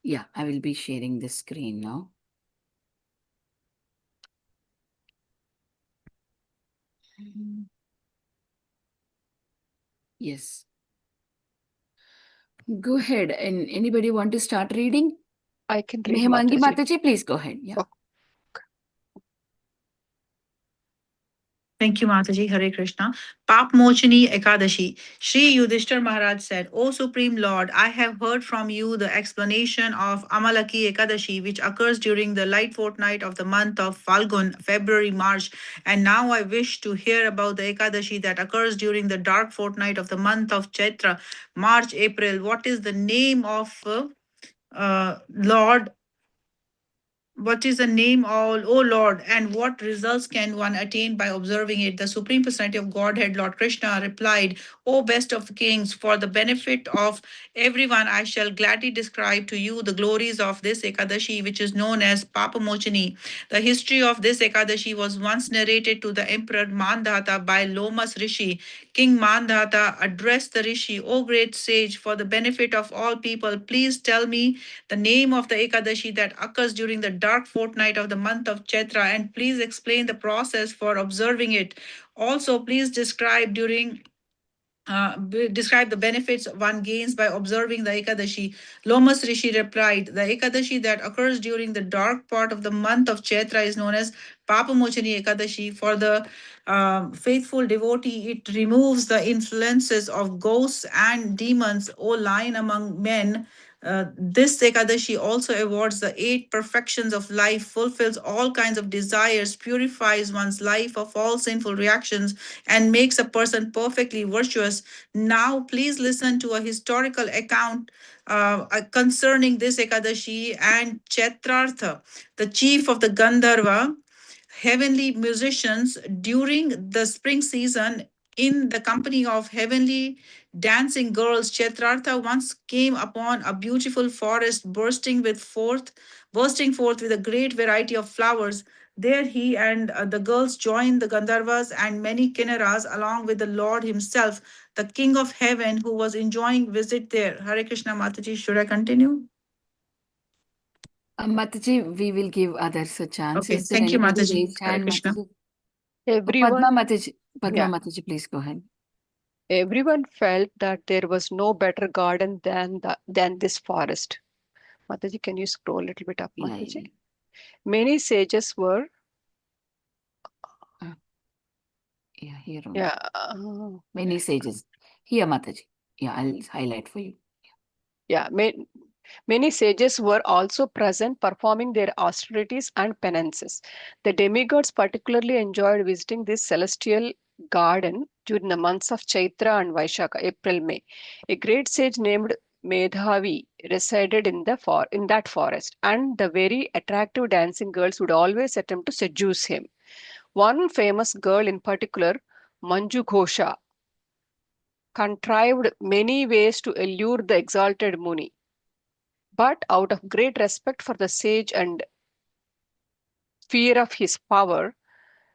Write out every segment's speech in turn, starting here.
Yeah, I will be sharing the screen now. Yes. Go ahead. And anybody want to start reading? I can read Mehemangi Mataji. Mataji, please go ahead. Yeah. Oh, Thank you, Mataji. Hare Krishna. Papamochani Ekadasi. Sri Yudhishthir Maharaj said, O Supreme Lord, I have heard from you the explanation of Amalaki Ekadashi, which occurs during the light fortnight of the month of Falgun, February, March. And now I wish to hear about the Ekadashi that occurs during the dark fortnight of the month of Chaitra, March, April. What is the name of Lord? What is the name of, O Lord, and what results can one attain by observing it? The Supreme Personality of Godhead, Lord Krishna, replied, O best of kings, for the benefit of everyone, I shall gladly describe to you the glories of this Ekadashi, which is known as Papamochani. The history of this Ekadashi was once narrated to the Emperor Mandhata by Lomas Rishi. King Mandhata addressed the Rishi, O great sage, for the benefit of all people, please tell me the name of the Ekadashi that occurs during the dark fortnight of the month of Chaitra, and please explain the process for observing it. Also, please describe the benefits one gains by observing the Ekadashi. Lomas Rishi replied, the Ekadashi that occurs during the dark part of the month of Chaitra is known as Papamochani Ekadashi. For the faithful devotee, it removes the influences of ghosts and demons, O lion among men. This Ekadashi also awards the 8 perfections of life, fulfills all kinds of desires, purifies one's life of all sinful reactions, and makes a person perfectly virtuous. Now, please listen to a historical account concerning this Ekadashi and Chetrartha, the chief of the Gandharva heavenly musicians during the spring season in the company of heavenly dancing girls. Chetrartha once came upon a beautiful forest bursting forth with a great variety of flowers. There he and the girls joined the Gandharvas and many Kinnaras along with the Lord himself, the King of Heaven, who was enjoying visit there. Hare Krishna Mataji, should I continue? Mataji, we will give others a chance. Okay, Is there thank you, anybody Mataji. raised Hare hand, Krishna. Mataji? everyone, Padma yeah, Mataji, please go ahead. everyone felt that there was no better garden than this forest. Mataji, can you scroll a little bit up, Yeah, Mataji? Many sages were, uh, yeah, here only. yeah, Many sages. Here, Mataji. Yeah, I'll highlight for you. yeah, many sages were also present performing their austerities and penances. The demigods particularly enjoyed visiting this celestial garden during the months of Chaitra and Vaishakha, April, May. A great sage named Medhavi resided in that forest, and the very attractive dancing girls would always attempt to seduce him. One famous girl in particular, Manju Ghosha, contrived many ways to allure the exalted Muni. But out of great respect for the sage and fear of his power,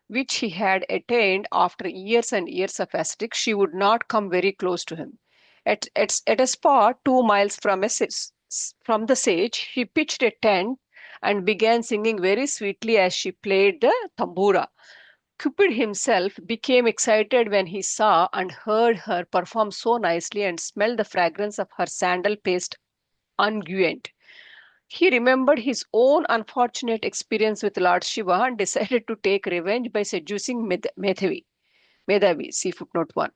which he had attained after years and years of ascetics, she would not come very close to him. At a spot 2 miles from the sage, he pitched a tent and began singing very sweetly as she played the tambura. Cupid himself became excited when he saw and heard her perform so nicely and smelled the fragrance of her sandal paste unguent. He remembered his own unfortunate experience with Lord Shiva and decided to take revenge by seducing Medhavi, see footnote 1.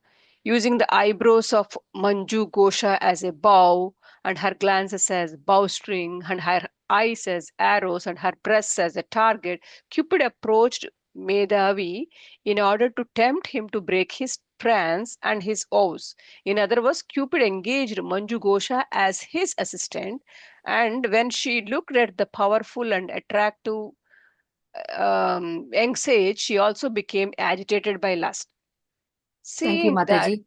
Using the eyebrows of Manju Gosha as a bow, and her glances as bowstring, and her eyes as arrows, and her breasts as a target, Cupid approached Medhavi in order to tempt him to break his trance and his vows. In other words, Cupid engaged Manju Gosha as his assistant, and when she looked at the powerful and attractive young sage, she also became agitated by lust. Thank you, Seeing that, Mataji.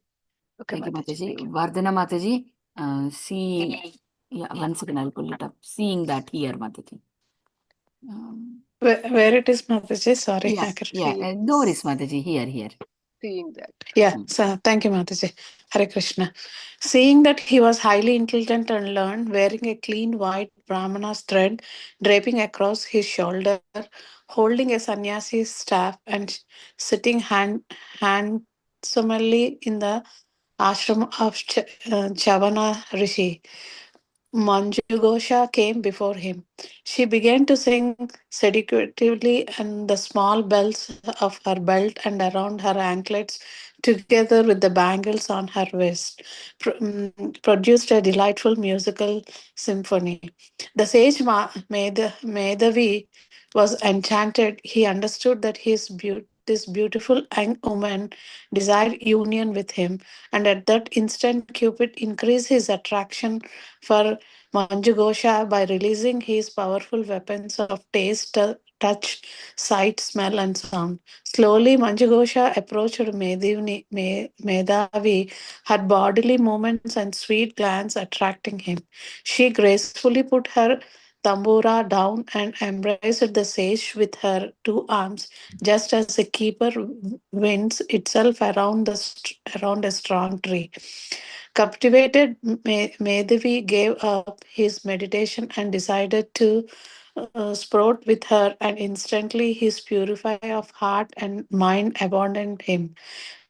okay, Thank you, Mataji, Mataji. thank you. Vardhana Mataji, seeing, yeah, one second, I'll pull it up. Seeing that here, Mataji. Where it is, Mataji? Sorry, Yeah, I could yeah. feel. No worries, Mataji. Here. seeing that. Yeah, Mm. so thank you, Mataji. Hare Krishna. Seeing that he was highly intelligent and learned, wearing a clean white Brahmana's thread draping across his shoulder, holding a sannyasi's staff, and sitting handsomely in the ashram of Chavana Rishi. Manjugosha came before him. She began to sing seductively, and the small bells of her belt and around her anklets, together with the bangles on her waist, produced a delightful musical symphony. The sage Medhavi was enchanted. He understood that this beautiful young woman desired union with him, and at that instant, Cupid increased his attraction for Manjugosha by releasing his powerful weapons of taste, touch, sight, smell, and sound. Slowly, Manjugosha approached Medhavi, her bodily movements and sweet glance attracting him. She gracefully put her tambura down and embraced the sage with her two arms, just as a keeper winds itself around a strong tree. Captivated, Medhavi gave up his meditation and decided to sprout with her, and instantly his purify of heart and mind abandoned him.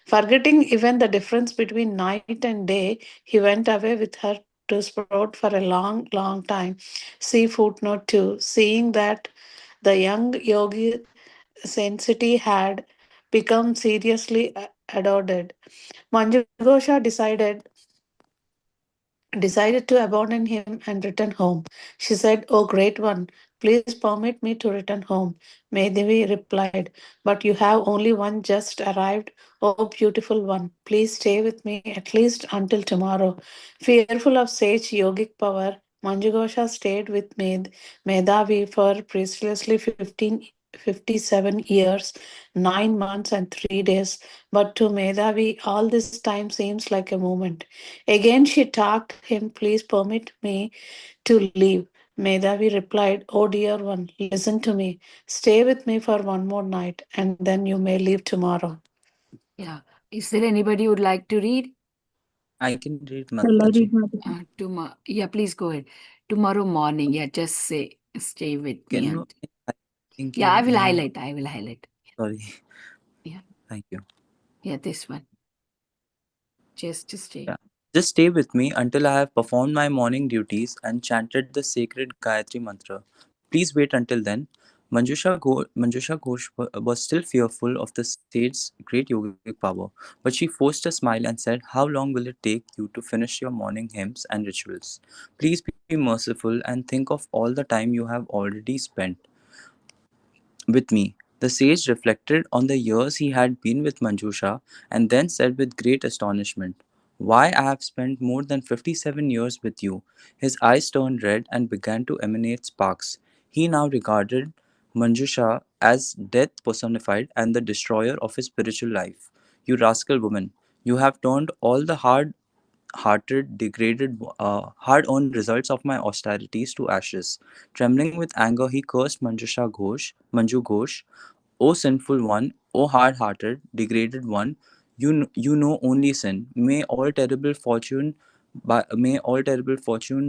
Forgetting even the difference between night and day, he went away with her to sprout for a long, long time. See footnote 2. Seeing that the young yogi sensity had become seriously adored, Manjugosha decided to abandon him and return home. She said, "O great one, please permit me to return home." Maydevi replied, "But you have only one just arrived. O beautiful one, please stay with me at least until tomorrow." Fearful of sage yogic power, Manjugosha stayed with Medhavi for precisely 57 years, 9 months, and 3 days. But to Medhavi, all this time seems like a moment. Again, she talked him, "Please permit me to leave." Medhavi replied, "Oh, dear one, listen to me. Stay with me for one more night, and then you may leave tomorrow." Yeah. Is there anybody who would like to read? I can read Shall I Mataji. read Mataji? Tomorrow. Yeah, please go ahead. Tomorrow morning. Yeah, just say, stay with me. Can And you thank yeah, you. I will highlight. I will highlight. Sorry. Yeah. Thank you. Yeah, this one. Just to stay. Yeah. Just stay with me until I have performed my morning duties and chanted the sacred Gayatri mantra. Please wait until then. Manjusha Ghosh was still fearful of the sage's great yogic power, but she forced a smile and said, "How long will it take you to finish your morning hymns and rituals? Please be merciful and think of all the time you have already spent with me." The sage reflected on the years he had been with Manjusha and then said with great astonishment, "Why, I have spent more than 57 years with you." His eyes turned red and began to emanate sparks. He now regarded Manjusha as death personified and the destroyer of his spiritual life. "You rascal woman, you have turned all the hard-earned results of my austerities to ashes." Trembling with anger, he cursed Manju Ghosh, "O sinful one, O hard-hearted, degraded one, you know only sin. May all terrible fortune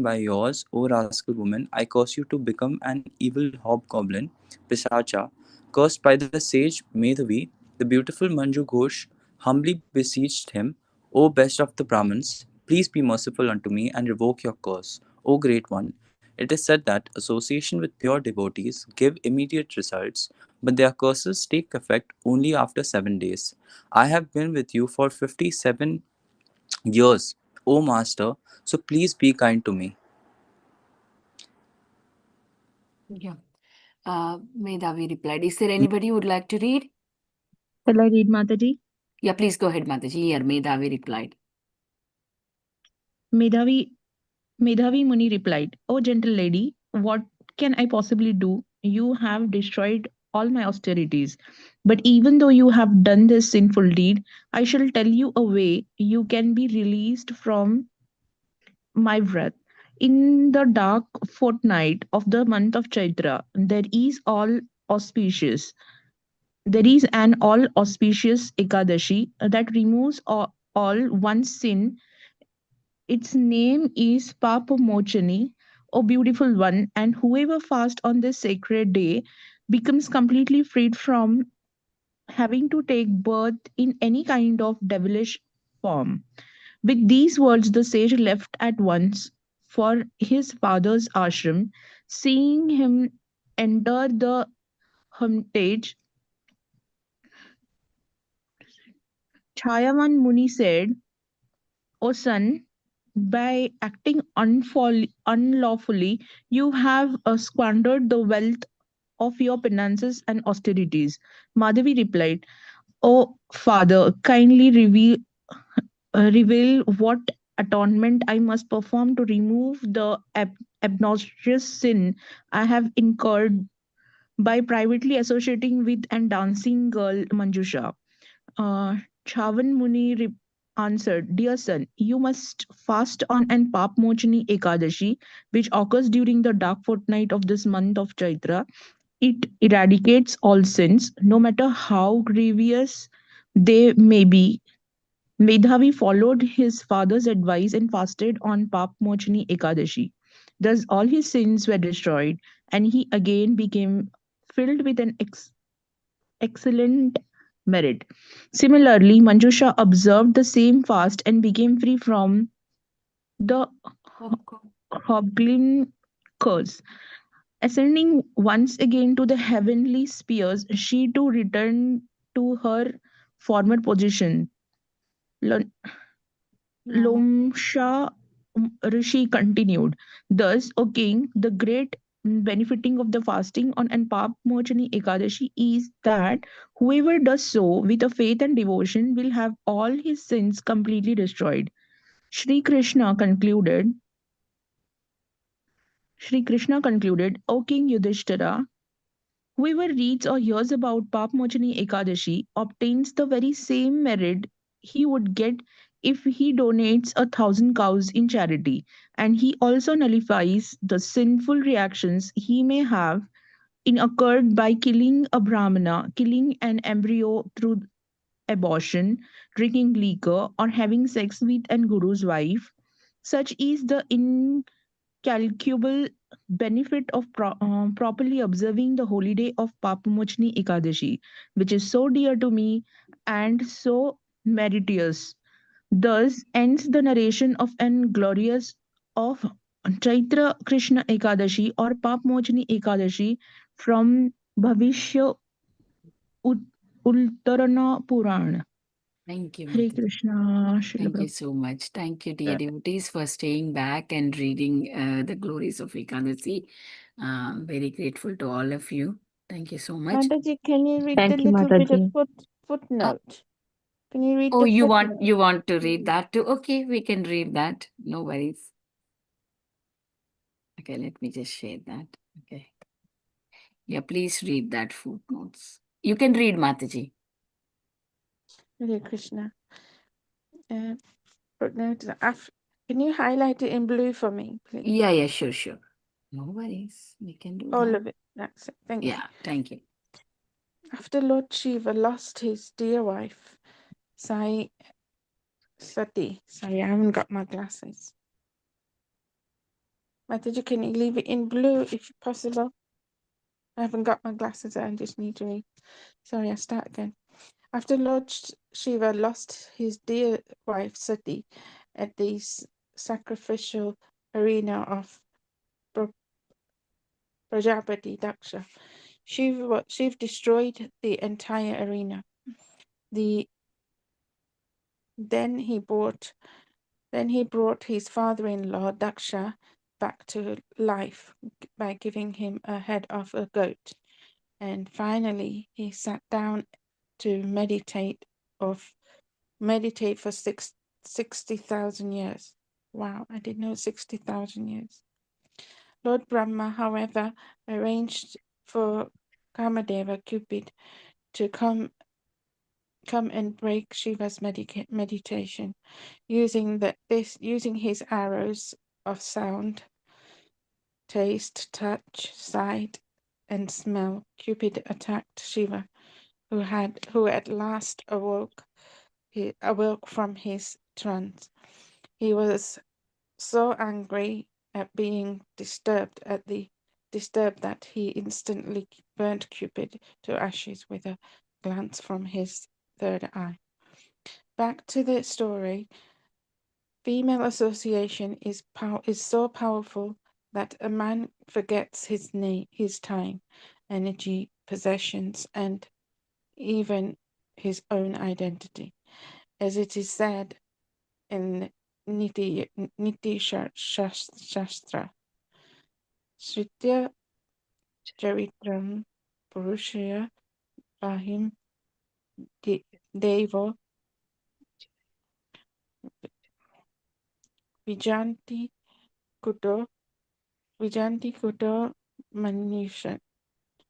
by yours, O rascal woman. I curse you to become an evil hobgoblin, Pisacha." Cursed by the sage Medhavi, the beautiful Manju Ghosh humbly beseeched him, "O best of the Brahmins, please be merciful unto me and revoke your curse. O great one, it is said that association with pure devotees give immediate results, but their curses take effect only after 7 days. I have been with you for 57 years, O Master, so please be kind to me." Yeah. Medhavi replied. Is there anybody who would like to read? Shall I read Mataji? Yeah, please go ahead, Mataji. Here, Medhavi replied. Medhavi Medhavi Muni replied, "O gentle lady, what can I possibly do? You have destroyed all my austerities. But even though you have done this sinful deed, I shall tell you a way you can be released from my wrath. In the dark fortnight of the month of Chaitra, there is all auspicious. There is an all auspicious Ekadashi that removes all one's sin. Its name is Papamochani, O beautiful one, and whoever fasts on this sacred day becomes completely freed from having to take birth in any kind of devilish form. With these words, the sage left at once for his father's ashram. Seeing him enter the hermitage, Chayavan Muni said, O son, by acting unlawfully, you have squandered the wealth of your penances and austerities. Madhavi replied, O father, kindly reveal what atonement I must perform to remove the obnoxious sin I have incurred by privately associating with and dancing girl Manjusha. Uh, Chavan Muni answered, Dear son, you must fast on and Papmochani Ekadashi, which occurs during the dark fortnight of this month of Chaitra. It eradicates all sins, no matter how grievous they may be. Medhavi followed his father's advice and fasted on Papmochani Ekadashi. Thus, all his sins were destroyed, and he again became filled with an excellent merit. Similarly, Manjusha observed the same fast and became free from the hobbling curse. Ascending once again to the heavenly spheres, she too returned to her former position. Lo- Lomsha Rishi continued, Thus, O king, the great benefiting of the fasting on Anpap Mochani Ekadashi is that whoever does so with a faith and devotion will have all his sins completely destroyed. Sri Krishna concluded, O King Yudhishthira, whoever reads or hears about Papmochani Ekadashi obtains the very same merit he would get if he donates 1,000 cows in charity, and he also nullifies the sinful reactions he may have occurred by killing a brahmana, killing an embryo through abortion, drinking liquor, or having sex with an guru's wife. Such is the calculable benefit of properly observing the holy day of Papamochni Ekadashi, which is so dear to me and so meritorious. Thus ends the narration of an glorious of Chaitra Krishna Ekadashi or Papamochni Ekadashi from Bhavishya Uttarana Purana. Thank you, Hare Mati. Krishna, Srila Thank you Prabhupada. so much. Thank you, dear devotees, for staying back and reading the glories of Ekadasi. Very grateful to all of you. Thank you so much. Mataji, can you read the Thank you, little bit of Mataji. footnote? Can you read Oh, the you footnote? want to read that too? Okay, we can read that. No worries. Okay, let me just share that. Okay. Yeah, please read that footnotes. You can read, Mataji. Hare Krishna. Footnote. Can you highlight it in blue for me, please? Yeah, sure. No worries. We can do All that. of it. That's it. Thank you. Yeah, thank you. After Lord Shiva lost his dear wife, Sai Sati. Sorry, I haven't got my glasses. Mataji, can you leave it in blue if possible? I haven't got my glasses. I just need to read. Sorry, I start again. After Lord Shiva lost his dear wife Sati at the sacrificial arena of Prajapati Daksha, Shiva destroyed the entire arena. The then he brought his father-in-law Daksha back to life by giving him a head of a goat, and finally he sat down to meditate for 60,000 years. Wow, I didn't know 60,000 years. Lord Brahma, however, arranged for Kamadeva Cupid to come and break Shiva's meditation using his arrows of sound, taste, touch, sight, and smell. Cupid attacked Shiva, who at last awoke from his trance. He was so angry at being disturbed that he instantly burnt Cupid to ashes with a glance from his third eye. Back to the story. Female association is so powerful that a man forgets his time, energy, possessions, and even his own identity. As it is said in Niti Shastra, Sritya Charitram Purushaya Rahim Devo Vijanti Kuto Manusha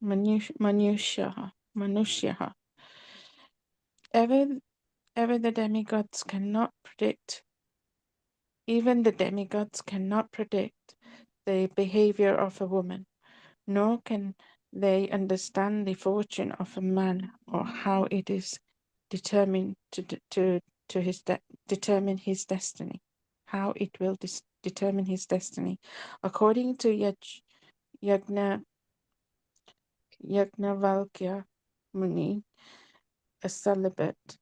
Manusyaha. Ever the demigods cannot predict, even the demigods cannot predict the behavior of a woman, nor can they understand the fortune of a man or how it is determined determine his destiny. How it will determine his destiny. According to Yajnavalkya Muni, a celibate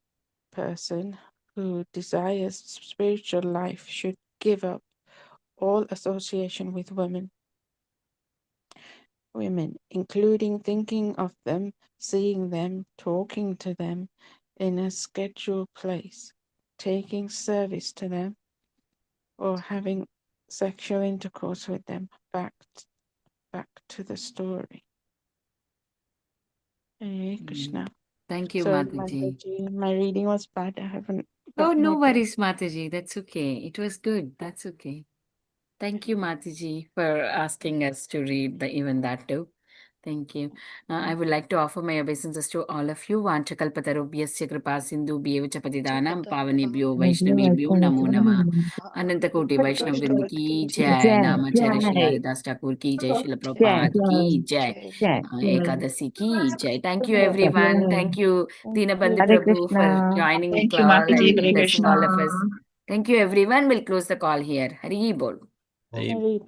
person who desires spiritual life should give up all association with women, including thinking of them, seeing them, talking to them in a scheduled place, taking service to them, or having sexual intercourse with them. Back to the story. Hare Krishna. Thank you, Sorry, Mataji. Mataji, my reading was bad. I haven't Oh, got no more time. worries, Mataji. That's okay. It was good. That's okay. Thank you, Mataji, for asking us to read even that too. Thank you. I would like to offer my obeisances to all of you. Vanchakalpatarubhyasya kripa sindhu bhyevacha patidanam pavanebhyo vaishnavebhyo namo namah. Anantakoti Vaishnav Vrinda ki jai, Namacharya Shri Haridas Thakur ki jai, Srila Prabhupada ki jai, Ekadasi ki jai. Thank you, everyone. Thank you, Dinabandhu Hare Prabhu, for Krishna. joining the Thank you, call Mataji. and Hare blessing Krishna. all of us. Thank you, everyone. We'll close the call here. Hari Bol. Hare